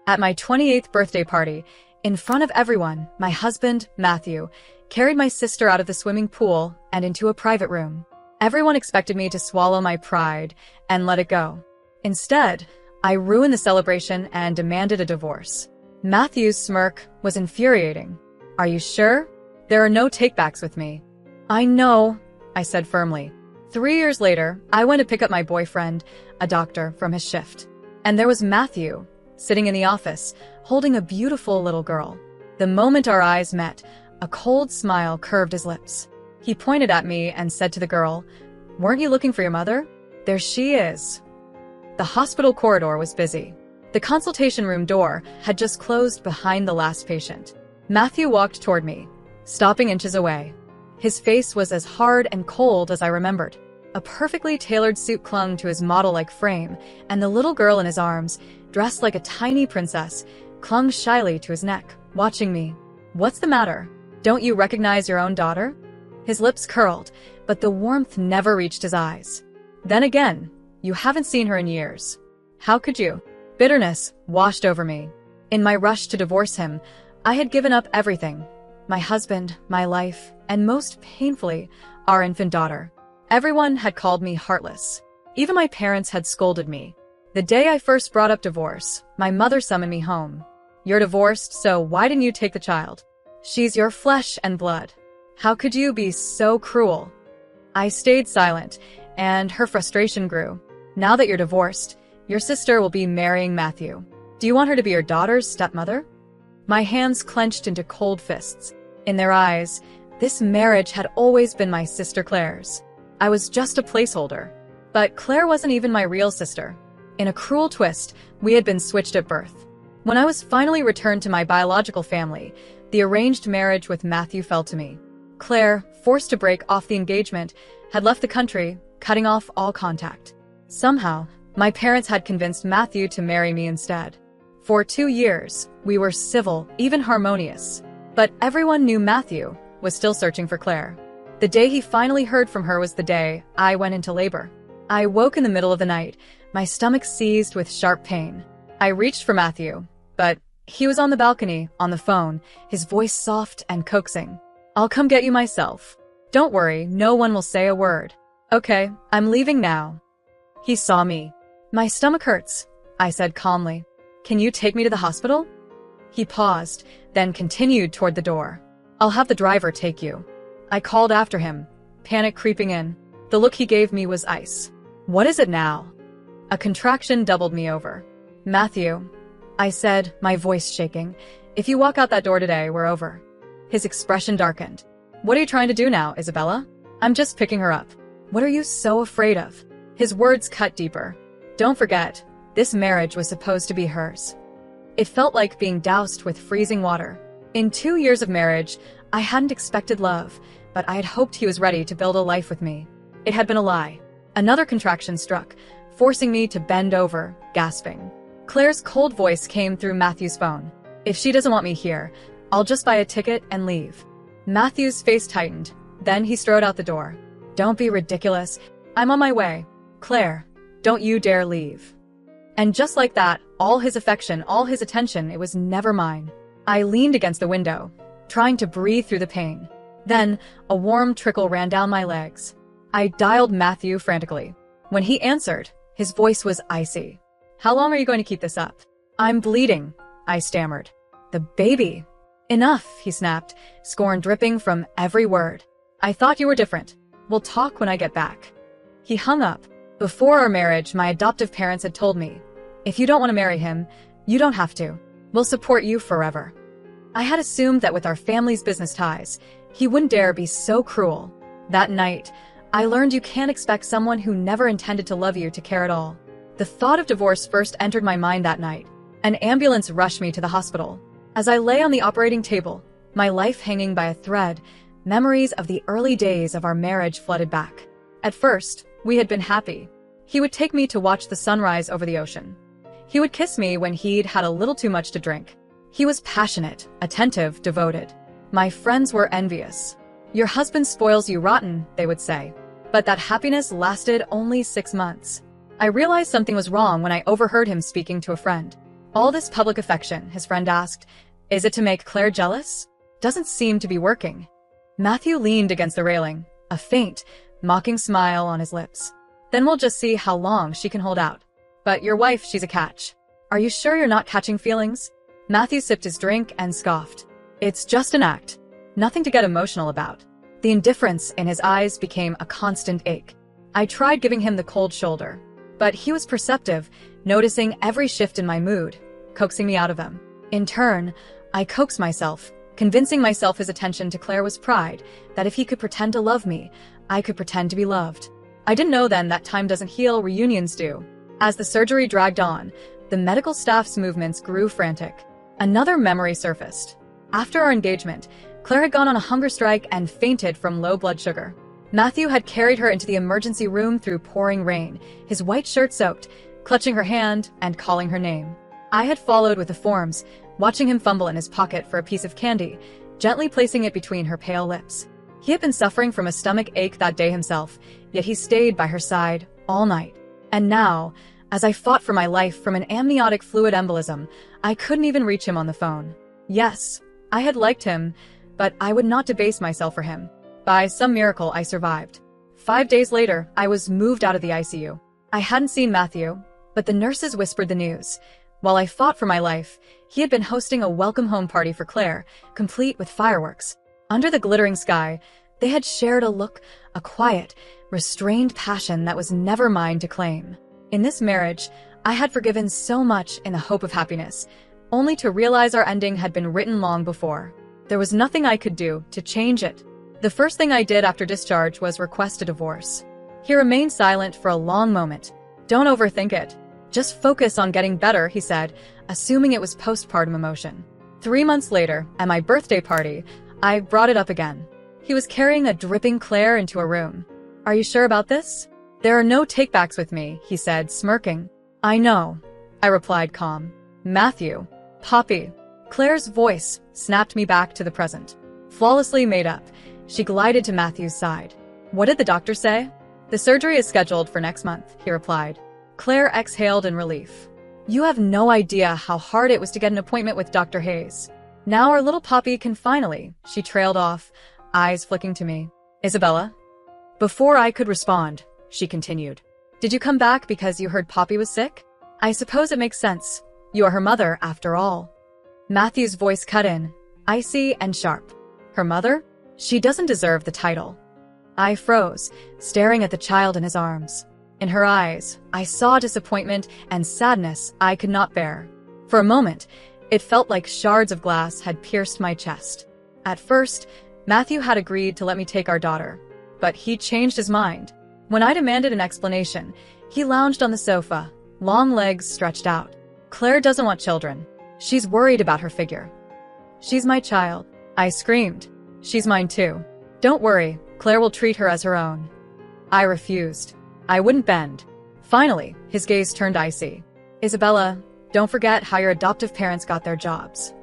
At my 28th birthday party, in front of everyone, my husband, Matthew, carried my sister out of the swimming pool and into a private room. Everyone expected me to swallow my pride and let it go. Instead, I ruined the celebration and demanded a divorce. Matthew's smirk was infuriating. "Are you sure? There are no takebacks with me." "I know," I said firmly. 3 years later, I went to pick up my boyfriend, a doctor, from his shift. And there was Matthew, sitting in the office, holding a beautiful little girl. The moment our eyes met, a cold smile curved his lips. He pointed at me and said to the girl, "Weren't you looking for your mother? There she is." The hospital corridor was busy. The consultation room door had just closed behind the last patient. Matthew walked toward me, stopping inches away. His face was as hard and cold as I remembered. A perfectly tailored suit clung to his model-like frame, and the little girl in his arms, dressed like a tiny princess, clung shyly to his neck, watching me. "What's the matter? Don't you recognize your own daughter?" His lips curled, but the warmth never reached his eyes. "Then again, you haven't seen her in years. How could you?" Bitterness washed over me. In my rush to divorce him, I had given up everything. My husband, my life, and most painfully, our infant daughter. Everyone had called me heartless. Even my parents had scolded me. The day I first brought up divorce, my mother summoned me home. "You're divorced, so why didn't you take the child? She's your flesh and blood. How could you be so cruel?" I stayed silent, and her frustration grew. "Now that you're divorced, your sister will be marrying Matthew. Do you want her to be your daughter's stepmother?" My hands clenched into cold fists. In their eyes, this marriage had always been my sister Claire's. I was just a placeholder. But Claire wasn't even my real sister. In a cruel twist, we had been switched at birth. When I was finally returned to my biological family, the arranged marriage with Matthew fell to me. Claire, forced to break off the engagement, had left the country, cutting off all contact. Somehow, my parents had convinced Matthew to marry me instead. For 2 years, we were civil, even harmonious. But everyone knew Matthew was still searching for Claire. The day he finally heard from her was the day I went into labor. I woke in the middle of the night, my stomach seized with sharp pain. I reached for Matthew, but he was on the balcony, on the phone, his voice soft and coaxing. "I'll come get you myself. Don't worry, no one will say a word. Okay, I'm leaving now." He saw me. "My stomach hurts," I said calmly. "Can you take me to the hospital?" He paused, then continued toward the door. "I'll have the driver take you." I called after him, panic creeping in. The look he gave me was ice. "What is it now?" A contraction doubled me over. "Matthew," I said, my voice shaking, "if you walk out that door today, we're over." His expression darkened. "What are you trying to do now, Isabella?" "I'm just picking her up." "What are you so afraid of?" His words cut deeper. "Don't forget, this marriage was supposed to be hers." It felt like being doused with freezing water. In 2 years of marriage, I hadn't expected love, but I had hoped he was ready to build a life with me. It had been a lie. Another contraction struck, forcing me to bend over, gasping. Claire's cold voice came through Matthew's phone. "If she doesn't want me here, I'll just buy a ticket and leave." Matthew's face tightened. Then he strode out the door. "Don't be ridiculous. I'm on my way. Claire, don't you dare leave." And just like that, all his affection, all his attention, it was never mine. I leaned against the window, trying to breathe through the pain. Then, a warm trickle ran down my legs. I dialed Matthew frantically. When he answered, his voice was icy. "How long are you going to keep this up?" "I'm bleeding," I stammered. "The baby." "Enough," he snapped, scorn dripping from every word. "I thought you were different. We'll talk when I get back." He hung up. Before our marriage, my adoptive parents had told me, "If you don't want to marry him, you don't have to. We'll support you forever." I had assumed that with our family's business ties, he wouldn't dare be so cruel. That night, I learned you can't expect someone who never intended to love you to care at all. The thought of divorce first entered my mind that night. An ambulance rushed me to the hospital. As I lay on the operating table, my life hanging by a thread, memories of the early days of our marriage flooded back. At first, we had been happy. He would take me to watch the sunrise over the ocean. He would kiss me when he'd had a little too much to drink. He was passionate, attentive, devoted. My friends were envious. "Your husband spoils you rotten," they would say. But that happiness lasted only 6 months. I realized something was wrong when I overheard him speaking to a friend. All this public affection, his friend asked. Is it to make Claire jealous? Doesn't seem to be working. Matthew leaned against the railing, a faint, mocking smile on his lips. Then we'll just see how long she can hold out. But your wife, she's a catch. Are you sure you're not catching feelings? Matthew sipped his drink and scoffed. It's just an act. Nothing to get emotional about. The indifference in his eyes became a constant ache. I tried giving him the cold shoulder, but he was perceptive, noticing every shift in my mood, coaxing me out of them. In turn, I coaxed myself, convincing myself his attention to Claire was pride, that if he could pretend to love me, I could pretend to be loved. I didn't know then that time doesn't heal, reunions do. As the surgery dragged on, the medical staff's movements grew frantic. Another memory surfaced. After our engagement, Claire had gone on a hunger strike and fainted from low blood sugar. Matthew had carried her into the emergency room through pouring rain, his white shirt soaked, clutching her hand and calling her name. I had followed with the forms, watching him fumble in his pocket for a piece of candy, gently placing it between her pale lips. He had been suffering from a stomach ache that day himself, yet he stayed by her side all night. And now, as I fought for my life from an amniotic fluid embolism, I couldn't even reach him on the phone. Yes, I had liked him, but I would not debase myself for him. By some miracle, I survived. 5 days later, I was moved out of the ICU. I hadn't seen Matthew, but the nurses whispered the news. While I fought for my life, he had been hosting a welcome home party for Claire, complete with fireworks. Under the glittering sky, they had shared a look, a quiet, restrained passion that was never mine to claim. In this marriage, I had forgiven so much in the hope of happiness, only to realize our ending had been written long before. There was nothing I could do to change it. The first thing I did after discharge was request a divorce. He remained silent for a long moment. Don't overthink it. Just focus on getting better, he said, assuming it was postpartum emotion. 3 months later, at my birthday party, I brought it up again. He was carrying a dripping Claire into a room. Are you sure about this? There are no takebacks with me, he said, smirking. I know, I replied calm. Matthew. Poppy. Claire's voice snapped me back to the present. Flawlessly made up, she glided to Matthew's side. What did the doctor say? The surgery is scheduled for next month, he replied. Claire exhaled in relief. You have no idea how hard it was to get an appointment with Dr. Hayes. Now our little Poppy can finally, she trailed off, eyes flicking to me. Isabella? Before I could respond, she continued. Did you come back because you heard Poppy was sick? I suppose it makes sense. You are her mother, after all. Matthew's voice cut in, icy and sharp. Her mother? She doesn't deserve the title. I froze, staring at the child in his arms. In her eyes, I saw disappointment and sadness I could not bear. For a moment, it felt like shards of glass had pierced my chest. At first, Matthew had agreed to let me take our daughter, but he changed his mind. When I demanded an explanation, he lounged on the sofa, long legs stretched out. Claire doesn't want children. She's worried about her figure. She's my child, I screamed. She's mine too. Don't worry, Claire will treat her as her own. I refused. I wouldn't bend. Finally, his gaze turned icy. Isabella, don't forget how your adoptive parents got their jobs.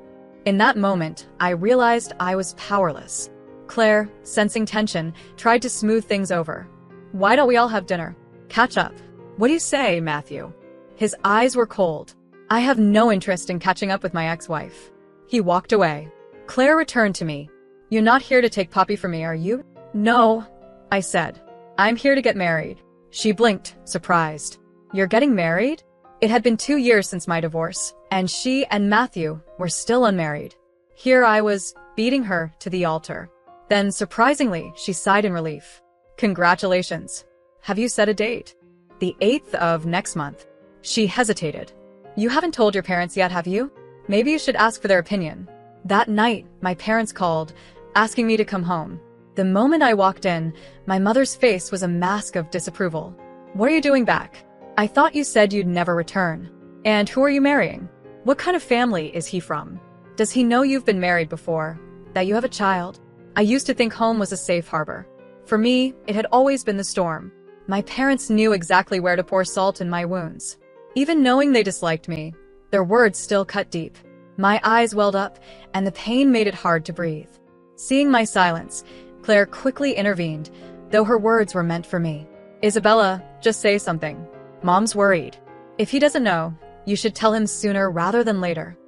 In that moment, I realized I was powerless. Claire, sensing tension, tried to smooth things over. Why don't we all have dinner? Catch up. What do you say, Matthew? His eyes were cold. I have no interest in catching up with my ex-wife. He walked away. Claire returned to me. You're not here to take Poppy from me, are you? No, I said. I'm here to get married. She blinked, surprised. You're getting married? It had been 2 years since my divorce, and she and Matthew were still unmarried. Here I was, beating her to the altar. Then, surprisingly, she sighed in relief. Congratulations. Have you set a date? The 8th of next month. She hesitated. You haven't told your parents yet, have you? Maybe you should ask for their opinion. That night, my parents called, asking me to come home. The moment I walked in, my mother's face was a mask of disapproval. What are you doing back? I thought you said you'd never return. And who are you marrying? What kind of family is he from? Does he know you've been married before? That you have a child? I used to think home was a safe harbor. For me, it had always been the storm. My parents knew exactly where to pour salt in my wounds. Even knowing they disliked me, their words still cut deep. My eyes welled up, and the pain made it hard to breathe. Seeing my silence, Claire quickly intervened, though her words were meant for me. Isabella, just say something. Mom's worried. If he doesn't know, You should tell him sooner rather than later.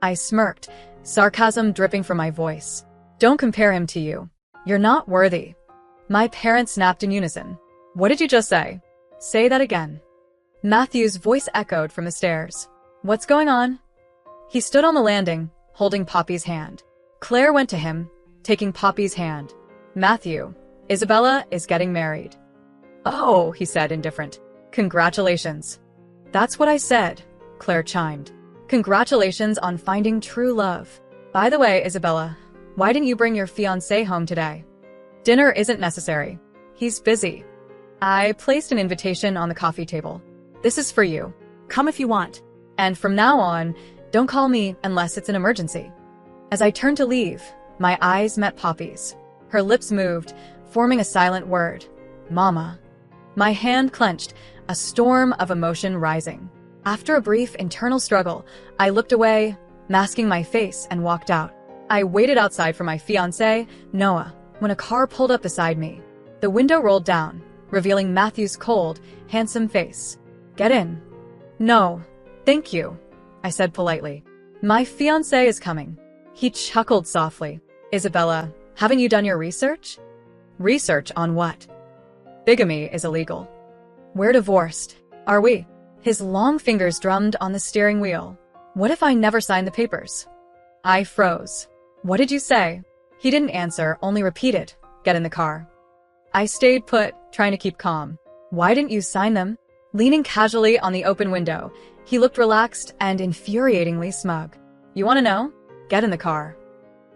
I smirked, sarcasm dripping from my voice. Don't compare him to you. You're not worthy. My parents snapped in unison. What did you just say? Say that again. Matthew's voice echoed from the stairs. What's going on? He stood on the landing, holding Poppy's hand. Claire went to him, taking Poppy's hand. Matthew, Isabella is getting married. Oh, he said, indifferent. Congratulations. That's what I said, Claire chimed. Congratulations on finding true love. By the way, Isabella, why didn't you bring your fiancé home today? Dinner isn't necessary. He's busy. I placed an invitation on the coffee table. This is for you. Come if you want. And from now on, don't call me unless it's an emergency. As I turned to leave, my eyes met Poppy's. Her lips moved, forming a silent word. Mama. My hand clenched, a storm of emotion rising. After a brief internal struggle, I looked away, masking my face, and walked out. I waited outside for my fiancé, Noah, when a car pulled up beside me. The window rolled down, revealing Matthew's cold, handsome face. Get in. No, thank you, I said politely. My fiancé is coming. He chuckled softly. Isabella, haven't you done your research? Research on what? Bigamy is illegal. We're divorced. Are we? His long fingers drummed on the steering wheel. What if I never signed the papers? I froze. What did you say? He didn't answer, only repeated, get in the car. I stayed put, trying to keep calm. Why didn't you sign them? Leaning casually on the open window, he looked relaxed and infuriatingly smug. You want to know? Get in the car.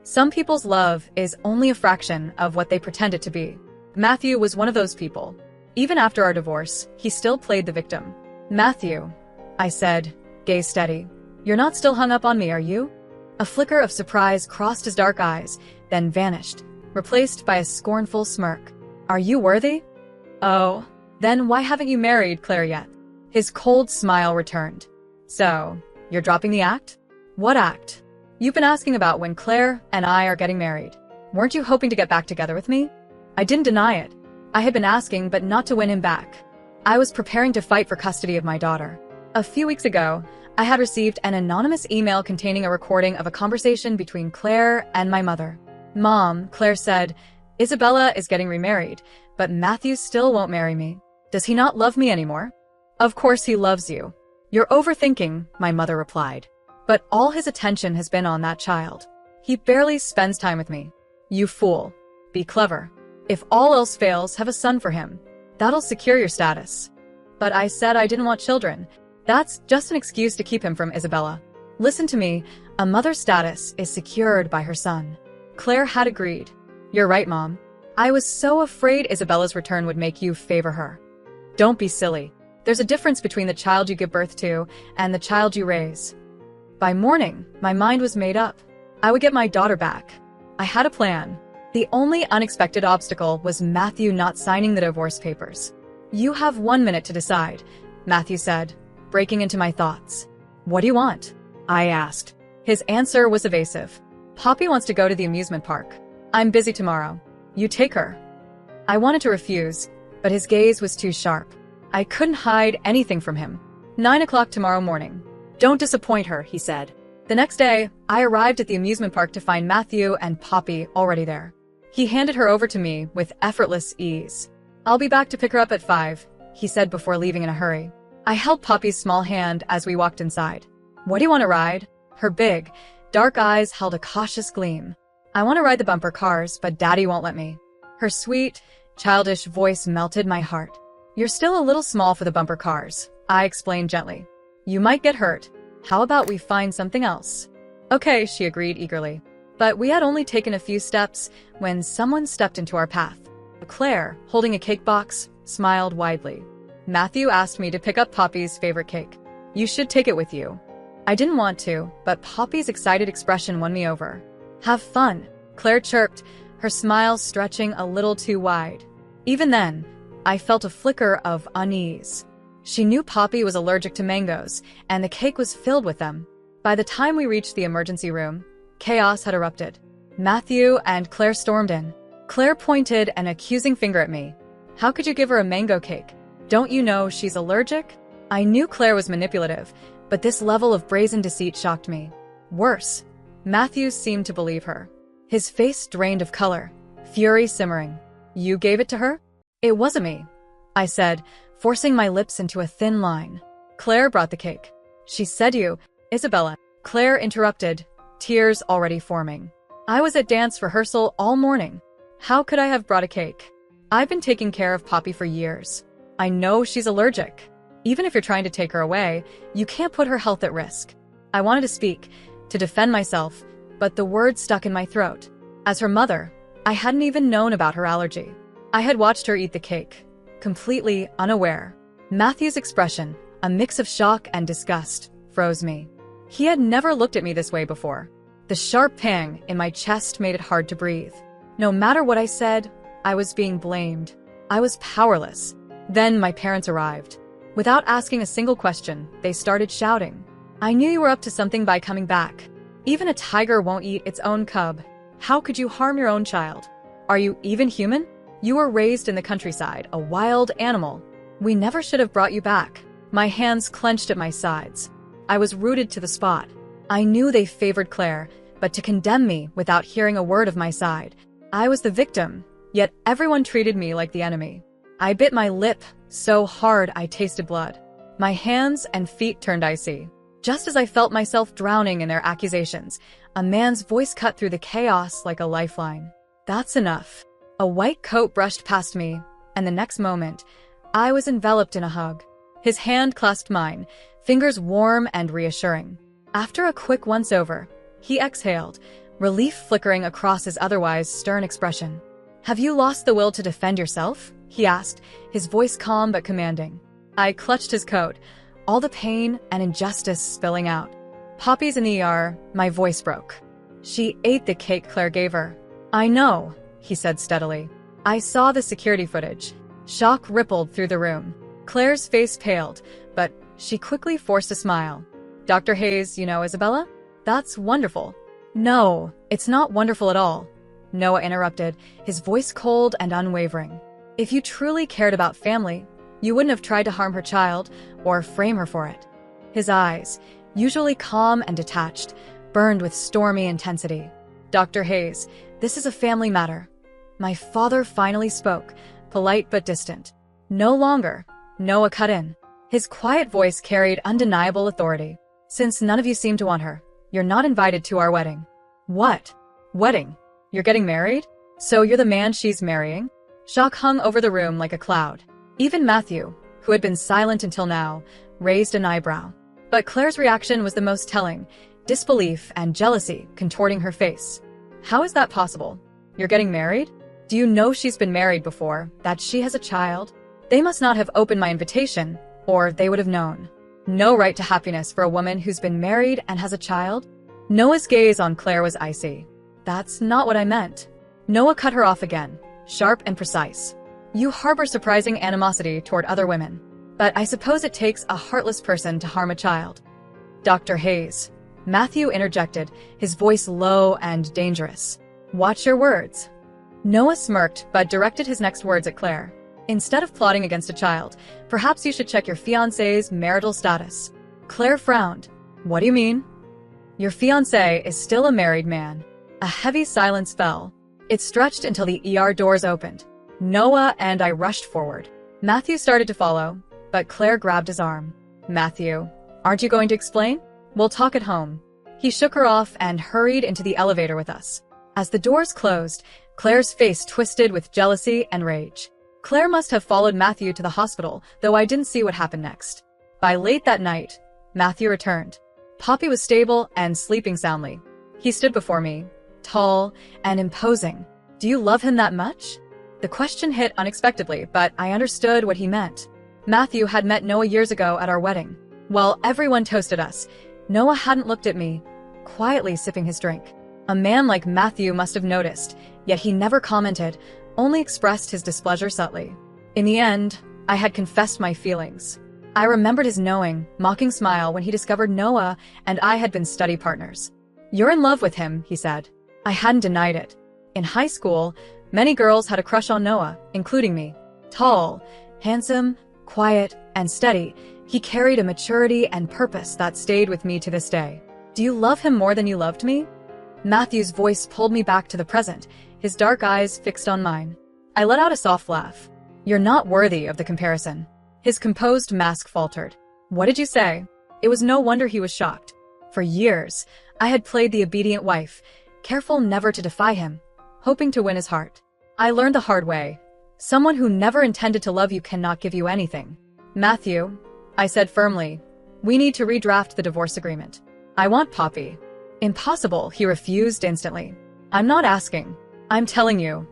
Some people's love is only a fraction of what they pretend it to be. Matthew was one of those people. Even after our divorce, he still played the victim. Matthew, I said, gaze steady. You're not still hung up on me, are you? A flicker of surprise crossed his dark eyes, then vanished, replaced by a scornful smirk. Are you worthy? Oh, then why haven't you married Claire yet? His cold smile returned. So, you're dropping the act? What act? You've been asking about when Claire and I are getting married. Weren't you hoping to get back together with me? I didn't deny it. I had been asking, but not to win him back. I was preparing to fight for custody of my daughter. A few weeks ago, I had received an anonymous email containing a recording of a conversation between Claire and my mother. Mom, Claire said, Isabella is getting remarried, but Matthew still won't marry me. Does he not love me anymore? Of course he loves you. You're overthinking, my mother replied. But all his attention has been on that child. He barely spends time with me. You fool. Be clever. If all else fails, have a son for him. That'll secure your status. But I said I didn't want children. That's just an excuse to keep him from Isabella. Listen to me, a mother's status is secured by her son. Claire had agreed. You're right, Mom. I was so afraid Isabella's return would make you favor her. Don't be silly. There's a difference between the child you give birth to and the child you raise. By morning, my mind was made up. I would get my daughter back. I had a plan. The only unexpected obstacle was Matthew not signing the divorce papers. You have 1 minute to decide, Matthew said, breaking into my thoughts. What do you want? I asked. His answer was evasive. Poppy wants to go to the amusement park. I'm busy tomorrow. You take her. I wanted to refuse, but his gaze was too sharp. I couldn't hide anything from him. 9 o'clock tomorrow morning. Don't disappoint her, he said. The next day, I arrived at the amusement park to find Matthew and Poppy already there. He handed her over to me with effortless ease. I'll be back to pick her up at 5, he said before leaving in a hurry. I held Poppy's small hand as we walked inside. What do you want to ride? Her big, dark eyes held a cautious gleam. I want to ride the bumper cars, but Daddy won't let me. Her sweet, childish voice melted my heart. You're still a little small for the bumper cars, I explained gently. You might get hurt. How about we find something else? Okay, she agreed eagerly. But we had only taken a few steps when someone stepped into our path. Claire, holding a cake box, smiled widely. Matthew asked me to pick up Poppy's favorite cake. You should take it with you. I didn't want to, but Poppy's excited expression won me over. Have fun, Claire chirped, her smile stretching a little too wide. Even then, I felt a flicker of unease. She knew Poppy was allergic to mangoes, and the cake was filled with them. By the time we reached the emergency room, chaos had erupted. Matthew and Claire stormed in. Claire pointed an accusing finger at me. How could you give her a mango cake? Don't you know she's allergic? I knew Claire was manipulative, But this level of brazen deceit shocked me. Worse, Matthews seemed to believe her. His face drained of color, fury simmering. You gave it to her? It wasn't me, I said, forcing my lips into a thin line. Claire brought the cake. She said you, Isabella. Claire interrupted, tears already forming. I was at dance rehearsal all morning. How could I have brought a cake? I've been taking care of Poppy for years. I know she's allergic. Even if you're trying to take her away, you can't put her health at risk. I wanted to speak, to defend myself, but the words stuck in my throat. As her mother, I hadn't even known about her allergy. I had watched her eat the cake, completely unaware. Matthew's expression, a mix of shock and disgust, froze me. He had never looked at me this way before. The sharp pang in my chest made it hard to breathe. No matter what I said, I was being blamed. I was powerless. Then my parents arrived. Without asking a single question, they started shouting. I knew you were up to something by coming back. Even a tiger won't eat its own cub. How could you harm your own child? Are you even human? You were raised in the countryside, a wild animal. We never should have brought you back. My hands clenched at my sides. I was rooted to the spot. I knew they favored Claire, but to condemn me without hearing a word of my side. I was the victim, yet everyone treated me like the enemy. I bit my lip so hard I tasted blood. My hands and feet turned icy. Just as I felt myself drowning in their accusations, a man's voice cut through the chaos like a lifeline. That's enough. A white coat brushed past me, and the next moment, I was enveloped in a hug. His hand clasped mine, fingers warm and reassuring. After a quick once-over, he exhaled, relief flickering across his otherwise stern expression. Have you lost the will to defend yourself? He asked, his voice calm but commanding. I clutched his coat, all the pain and injustice spilling out. Poppy's in the ER, my voice broke. She ate the cake Claire gave her. I know, he said steadily. I saw the security footage. Shock rippled through the room. Claire's face paled, but she quickly forced a smile. Dr. Hayes, you know Isabella? That's wonderful. No, it's not wonderful at all, Noah interrupted, his voice cold and unwavering. If you truly cared about family, you wouldn't have tried to harm her child or frame her for it. His eyes, usually calm and detached, burned with stormy intensity. Dr. Hayes, this is a family matter. My father finally spoke, polite but distant. No longer, Noah cut in. His quiet voice carried undeniable authority. Since none of you seem to want her, you're not invited to our wedding. What? Wedding? You're getting married? So you're the man she's marrying? Shock hung over the room like a cloud. Even Matthew, who had been silent until now, raised an eyebrow. But Claire's reaction was the most telling, disbelief and jealousy contorting her face. How is that possible? You're getting married? Do you know she's been married before, that she has a child? They must not have opened my invitation, or they would have known. No right to happiness for a woman who's been married and has a child? Noah's gaze on Claire was icy. That's not what I meant. Noah cut her off again, sharp and precise. You harbor surprising animosity toward other women, but I suppose it takes a heartless person to harm a child. Dr. Hayes, Matthew interjected, his voice low and dangerous. Watch your words. Noah smirked but directed his next words at Claire. Instead of plotting against a child, perhaps you should check your fiancé's marital status. Claire frowned. What do you mean? Your fiancé is still a married man. A heavy silence fell. It stretched until the ER doors opened. Noah and I rushed forward. Matthew started to follow, but Claire grabbed his arm. Matthew, aren't you going to explain? We'll talk at home. He shook her off and hurried into the elevator with us. As the doors closed, Claire's face twisted with jealousy and rage. Claire must have followed Matthew to the hospital, though I didn't see what happened next. By late that night, Matthew returned. Poppy was stable and sleeping soundly. He stood before me, tall and imposing. Do you love him that much? The question hit unexpectedly, but I understood what he meant. Matthew had met Noah years ago at our wedding. While everyone toasted us, Noah hadn't looked at me, quietly sipping his drink. A man like Matthew must have noticed, yet he never commented, only expressed his displeasure subtly. In the end, I had confessed my feelings. I remembered his knowing, mocking smile when he discovered Noah and I had been study partners. You're in love with him, he said. I hadn't denied it. In high school, many girls had a crush on Noah, including me. Tall, handsome, quiet, and steady, He carried a maturity and purpose that stayed with me to this day. Do you love him more than you loved me? Matthew's voice pulled me back to the present, his dark eyes fixed on mine. I let out a soft laugh. You're not worthy of the comparison. His composed mask faltered. What did you say? It was no wonder he was shocked. For years, I had played the obedient wife, careful never to defy him, hoping to win his heart. I learned the hard way. Someone who never intended to love you cannot give you anything. Matthew, I said firmly, we need to redraft the divorce agreement. I want Poppy. Impossible, he refused instantly. I'm not asking. I'm telling you.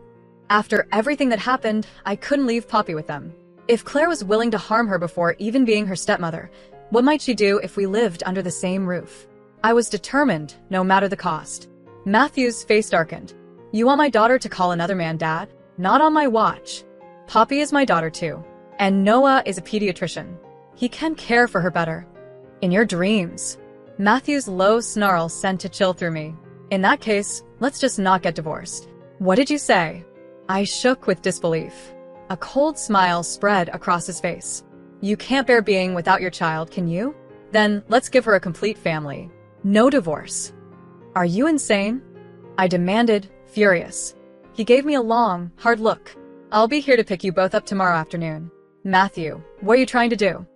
After everything that happened, I couldn't leave Poppy with them. If Claire was willing to harm her before even being her stepmother, what might she do if we lived under the same roof? I was determined, no matter the cost. Matthew's face darkened. You want my daughter to call another man dad? Not on my watch. Poppy is my daughter too. And Noah is a pediatrician. He can care for her better. In your dreams. Matthew's low snarl sent a chill through me. In that case, let's just not get divorced. What did you say? I shook with disbelief. A cold smile spread across his face. You can't bear being without your child, can you? Then let's give her a complete family. No divorce. Are you insane? I demanded, furious. He gave me a long, hard look. I'll be here to pick you both up tomorrow afternoon. Matthew, what are you trying to do?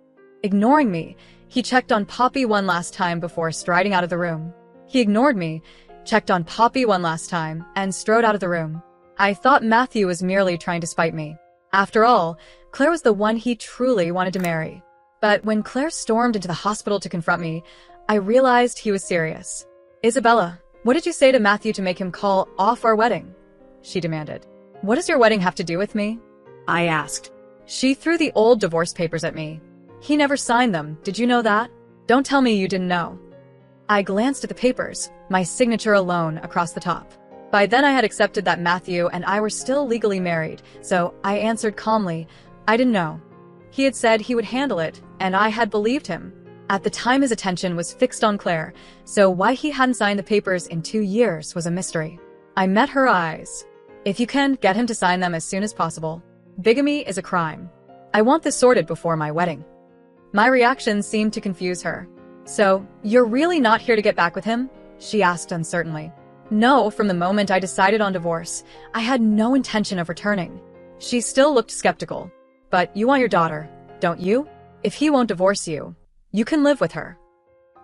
Ignoring me, he checked on Poppy one last time before striding out of the room. He ignored me, checked on Poppy one last time, and strode out of the room. I thought Matthew was merely trying to spite me. After all, Claire was the one he truly wanted to marry. But when Claire stormed into the hospital to confront me, I realized he was serious. Isabella, what did you say to Matthew to make him call off our wedding? She demanded. What does your wedding have to do with me? I asked. She threw the old divorce papers at me. He never signed them, did you know that? Don't tell me you didn't know. I glanced at the papers, my signature alone across the top. By then I had accepted that Matthew and I were still legally married, so I answered calmly, I didn't know. He had said he would handle it, and I had believed him. At the time his attention was fixed on Claire, so why he hadn't signed the papers in 2 years was a mystery. I met her eyes. If you can, get him to sign them as soon as possible. Bigamy is a crime. I want this sorted before my wedding. My reaction seemed to confuse her. So, you're really not here to get back with him? She asked uncertainly. No, from the moment I decided on divorce, I had no intention of returning. She still looked skeptical. But you want your daughter, don't you? If he won't divorce you, you can live with her.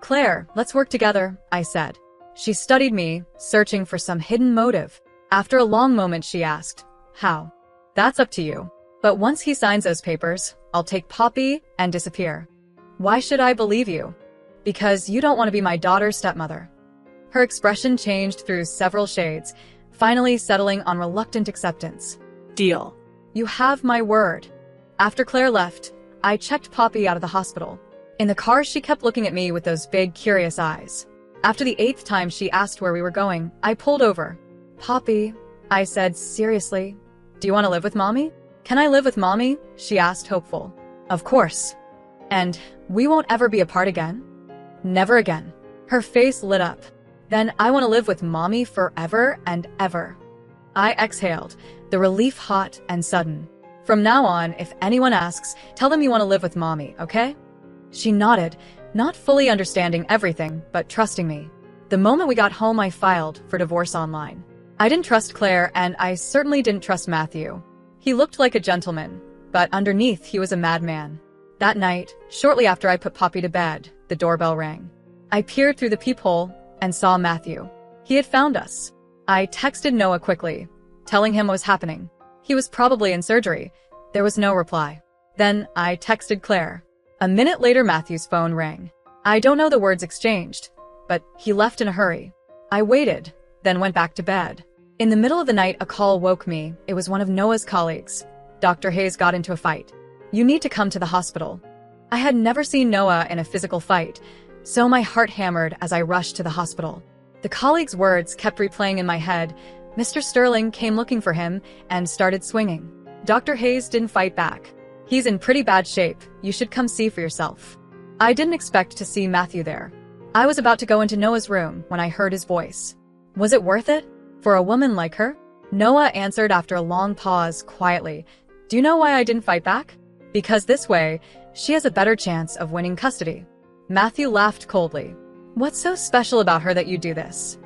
Claire, let's work together, I said. She studied me, searching for some hidden motive. After a long moment she asked, how? That's up to you. But once he signs those papers, I'll take Poppy and disappear. Why should I believe you? Because you don't want to be my daughter's stepmother. Her expression changed through several shades, finally settling on reluctant acceptance. Deal. You have my word. After Claire left, I checked Poppy out of the hospital. In the car, she kept looking at me with those big, curious eyes. After the 8th time she asked where we were going, I pulled over. Poppy, I said seriously, do you want to live with Mommy? Can I live with Mommy? She asked, hopeful. Of course. And we won't ever be apart again? Never again. Her face lit up. Then I want to live with Mommy forever and ever. I exhaled, the relief hot and sudden. From now on, if anyone asks, tell them you want to live with Mommy, okay? She nodded, not fully understanding everything, but trusting me. The moment we got home, I filed for divorce online. I didn't trust Claire, and I certainly didn't trust Matthew. He looked like a gentleman, but underneath he was a madman. That night, shortly after I put Poppy to bed, the doorbell rang. I peered through the peephole and saw Matthew. He had found us. I texted Noah quickly, telling him what was happening. He was probably in surgery. There was no reply. Then I texted Claire. A minute later, Matthew's phone rang. I don't know the words exchanged, but he left in a hurry. I waited, then went back to bed. In the middle of the night, a call woke me. It was one of Noah's colleagues. Dr. Hayes got into a fight. You need to come to the hospital. I had never seen Noah in a physical fight, so my heart hammered as I rushed to the hospital. The colleague's words kept replaying in my head. Mr. Sterling came looking for him and started swinging. Dr. Hayes didn't fight back. He's in pretty bad shape. You should come see for yourself. I didn't expect to see Matthew there. I was about to go into Noah's room when I heard his voice. Was it worth it? For a woman like her? Noah answered after a long pause quietly. Do you know why I didn't fight back? Because this way, she has a better chance of winning custody. Matthew laughed coldly. What's so special about her that you do this?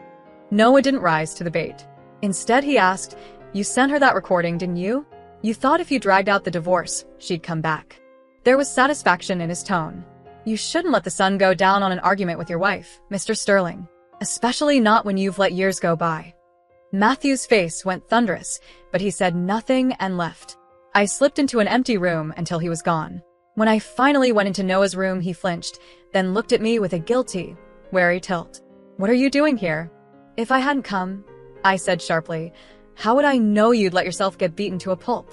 Noah didn't rise to the bait. Instead, he asked, you sent her that recording, didn't you? You thought if you dragged out the divorce, she'd come back. There was satisfaction in his tone. You shouldn't let the sun go down on an argument with your wife, Mr. Sterling. Especially not when you've let years go by. Matthew's face went thunderous, but he said nothing and left. I slipped into an empty room until he was gone. When I finally went into Noah's room, he flinched, then looked at me with a guilty, wary tilt. What are you doing here? If I hadn't come, I said sharply, how would I know you'd let yourself get beaten to a pulp?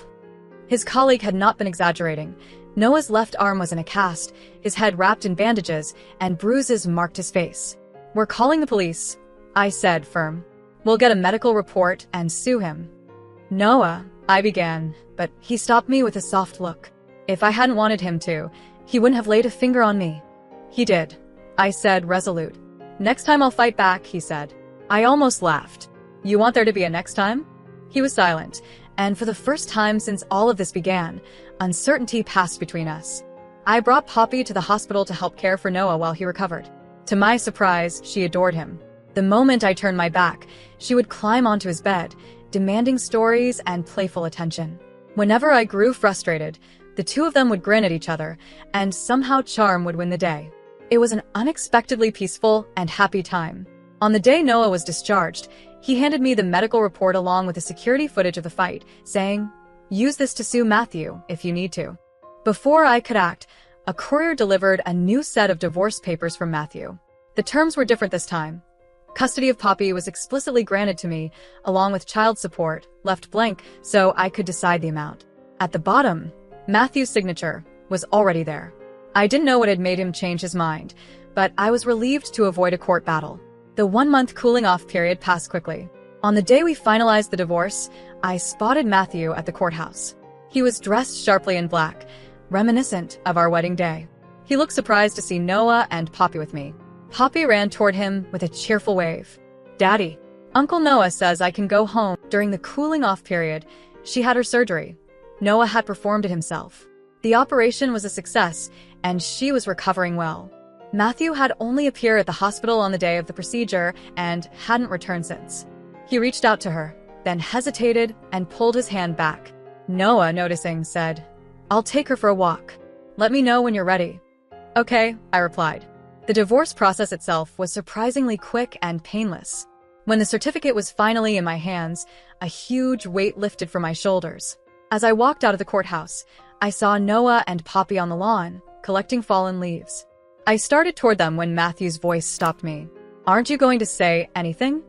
His colleague had not been exaggerating. Noah's left arm was in a cast, his head wrapped in bandages, and bruises marked his face. We're calling the police, I said, firm. We'll get a medical report and sue him. Noah, I began, but he stopped me with a soft look. If I hadn't wanted him to, he wouldn't have laid a finger on me. He did, I said, resolute. Next time I'll fight back, he said. I almost laughed. You want there to be a next time? He was silent, and for the first time since all of this began, uncertainty passed between us. I brought Poppy to the hospital to help care for Noah while he recovered. To my surprise, she adored him. The moment I turned my back, she would climb onto his bed, demanding stories and playful attention. Whenever I grew frustrated, the two of them would grin at each other, and somehow charm would win the day. It was an unexpectedly peaceful and happy time. On the day Noah was discharged, he handed me the medical report along with the security footage of the fight, saying, use this to sue Matthew if you need to. Before I could act, a courier delivered a new set of divorce papers from Matthew. The terms were different this time. Custody of Poppy was explicitly granted to me, along with child support, left blank so I could decide the amount. At the bottom, Matthew's signature was already there. I didn't know what had made him change his mind, but I was relieved to avoid a court battle. The 1-month cooling-off period passed quickly. On the day we finalized the divorce, I spotted Matthew at the courthouse. He was dressed sharply in black, reminiscent of our wedding day. He looked surprised to see Noah and Poppy with me. Poppy ran toward him with a cheerful wave. Daddy, Uncle Noah says I can go home. During the cooling-off period, she had her surgery. Noah had performed it himself. The operation was a success, and she was recovering well. Matthew had only appeared at the hospital on the day of the procedure and hadn't returned since. He reached out to her, then hesitated and pulled his hand back. Noah, noticing, said, I'll take her for a walk. Let me know when you're ready. Okay, I replied. The divorce process itself was surprisingly quick and painless. When the certificate was finally in my hands, a huge weight lifted from my shoulders. As I walked out of the courthouse, I saw Noah and Poppy on the lawn, collecting fallen leaves. I started toward them when Matthew's voice stopped me. Aren't you going to say anything?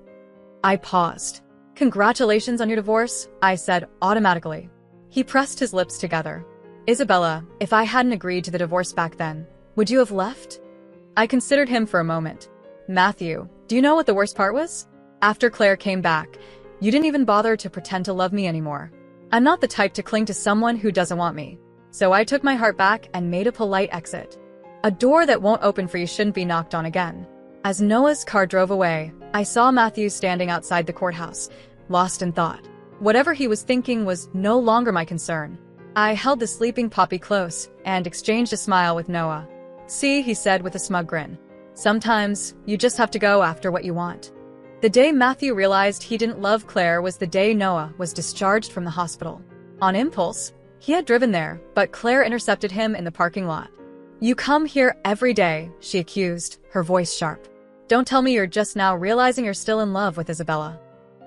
I paused. Congratulations on your divorce, I said automatically. He pressed his lips together. Isabella, if I hadn't agreed to the divorce back then, would you have left? I considered him for a moment. Matthew, do you know what the worst part was? After Claire came back, you didn't even bother to pretend to love me anymore. I'm not the type to cling to someone who doesn't want me. So I took my heart back and made a polite exit. A door that won't open for you shouldn't be knocked on again. As Noah's car drove away, I saw Matthew standing outside the courthouse, lost in thought. Whatever he was thinking was no longer my concern. I held the sleeping Poppy close and exchanged a smile with Noah. See, he said with a smug grin. Sometimes you just have to go after what you want. The day Matthew realized he didn't love Claire was the day Noah was discharged from the hospital. On impulse, he had driven there, but Claire intercepted him in the parking lot. You come here every day, she accused, her voice sharp. Don't tell me you're just now realizing you're still in love with Isabella.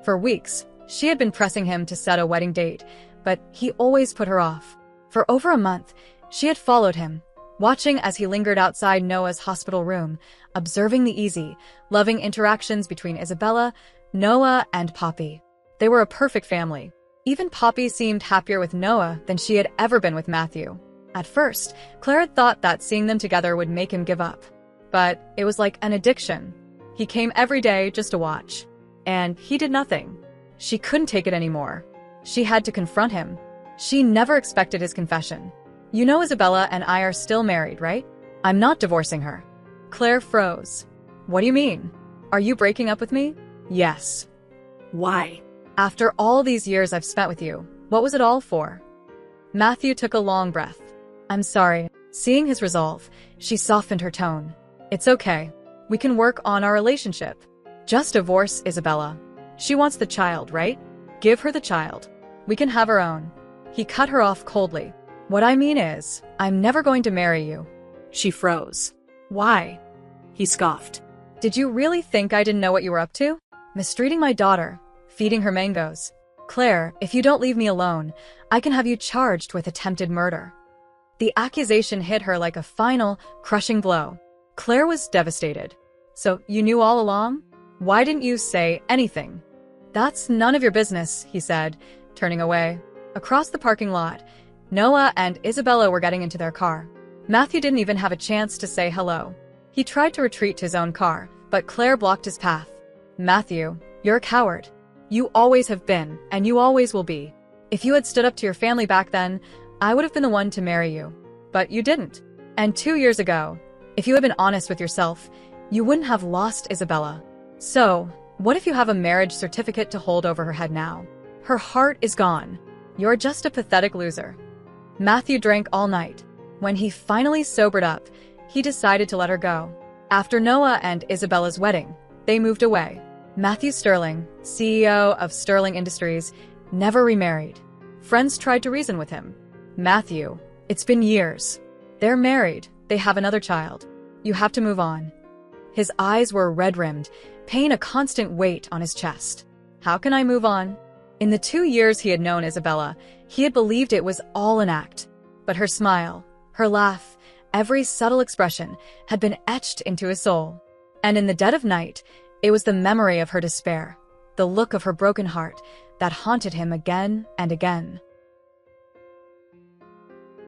For weeks, she had been pressing him to set a wedding date, but he always put her off. For over a month, she had followed him, watching as he lingered outside Noah's hospital room, observing the easy, loving interactions between Isabella, Noah, and Poppy. They were a perfect family. Even Poppy seemed happier with Noah than she had ever been with Matthew. At first, Claire had thought that seeing them together would make him give up. But it was like an addiction. He came every day just to watch. And he did nothing. She couldn't take it anymore. She had to confront him. She never expected his confession. You know Isabella and I are still married, right? I'm not divorcing her. Claire froze. What do you mean? Are you breaking up with me? Yes. Why? After all these years I've spent with you, what was it all for? Matthew took a long breath. I'm sorry. Seeing his resolve, she softened her tone. It's okay. We can work on our relationship. Just divorce Isabella. She wants the child, right? Give her the child. We can have our own. He cut her off coldly. What I mean is, I'm never going to marry you. She froze. Why? He scoffed. Did you really think I didn't know what you were up to? Mistreating my daughter, feeding her mangoes. Claire, if you don't leave me alone, I can have you charged with attempted murder. The accusation hit her like a final, crushing blow. Claire was devastated. So, you knew all along? Why didn't you say anything? That's none of your business, he said, turning away. Across the parking lot, Noah and Isabella were getting into their car. Matthew didn't even have a chance to say hello. He tried to retreat to his own car, but Claire blocked his path. Matthew, you're a coward. You always have been, and you always will be. If you had stood up to your family back then, I would have been the one to marry you. But you didn't. And 2 years ago, if you had been honest with yourself, you wouldn't have lost Isabella. So, what if you have a marriage certificate to hold over her head now? Her heart is gone. You're just a pathetic loser. Matthew drank all night. When he finally sobered up, he decided to let her go. After Noah and Isabella's wedding, they moved away. Matthew Sterling, CEO of Sterling Industries, never remarried. Friends tried to reason with him. Matthew, it's been years. They're married. They have another child. You have to move on. His eyes were red-rimmed, pain a constant weight on his chest. How can I move on? In the 2 years he had known Isabella, he had believed it was all an act. But her smile, her laugh, every subtle expression had been etched into his soul. And in the dead of night, it was the memory of her despair, the look of her broken heart, that haunted him again and again.